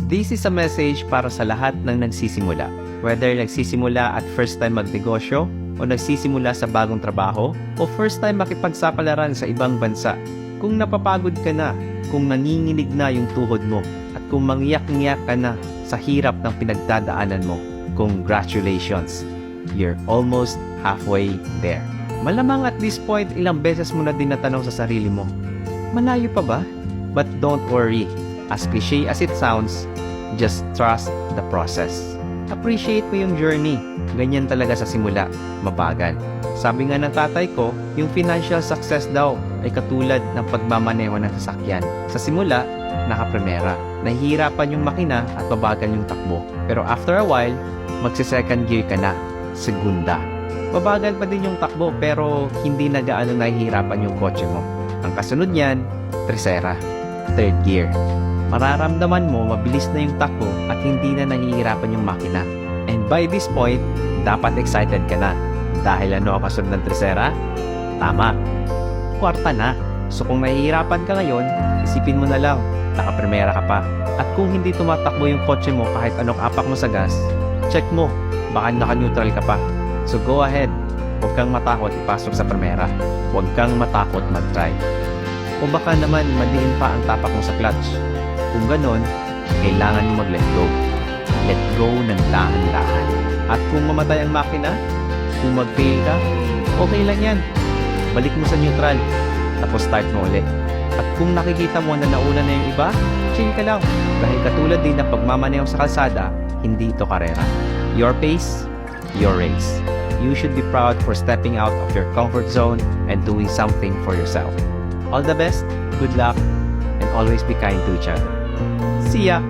This is a message para sa lahat ng nagsisimula. Whether nagsisimula at first time magnegosyo, o nagsisimula sa bagong trabaho, o first time makipagsapalaran sa ibang bansa. Kung napapagod ka na, kung nanginginig na yung tuhod mo, at kung mangyak-ngyak ka na sa hirap ng pinagdadaanan mo, congratulations! You're almost halfway there. Malamang at this point, ilang beses mo na din natanong sa sarili mo, malayo pa ba? But don't worry. As cliche as it sounds, just trust the process. Appreciate mo yung journey. Ganyan talaga sa simula, mabagal. Sabi nga ng tatay ko, yung financial success daw ay katulad ng pagmamaneho ng sasakyan. Sa simula, nakapremera. Nahihirapan yung makina at mabagal yung takbo. Pero after a while, magsi-second gear ka na. Segunda. Mabagal pa din yung takbo pero hindi na gaano nahihirapan yung kotse mo. Ang kasunod niyan, tercera. Third gear. Mararamdaman mo mabilis na yung takbo at hindi na nahihirapan yung makina. And by this point, dapat excited ka na. Dahil ano ang kasunod ng tercera? Tama. Kwarta na. So kung nahihirapan ka ngayon, isipin mo na lang, nakapremera ka pa. At kung hindi tumatakbo yung kotse mo kahit anong apak mo sa gas, check mo, baka naka-neutral ka pa. So go ahead, huwag kang matakot ipasok sa primera. Huwag kang matakot mag-try. O baka naman madiin pa ang tapak mo sa clutch. Kung ganon, kailangan mo mag-let go. Let go ng dahan-dahan. At kung mamatay ang makina, kung mag-fail ka, okay lang yan. Balik mo sa neutral, tapos start mo ulit. At kung nakikita mo na nauna na yung iba, chill ka lang. Dahil katulad din ng pagmamaneho sa kalsada, hindi ito karera. Your pace, your race. You should be proud for stepping out of your comfort zone and doing something for yourself. All the best, good luck, and always be kind to each other. See ya!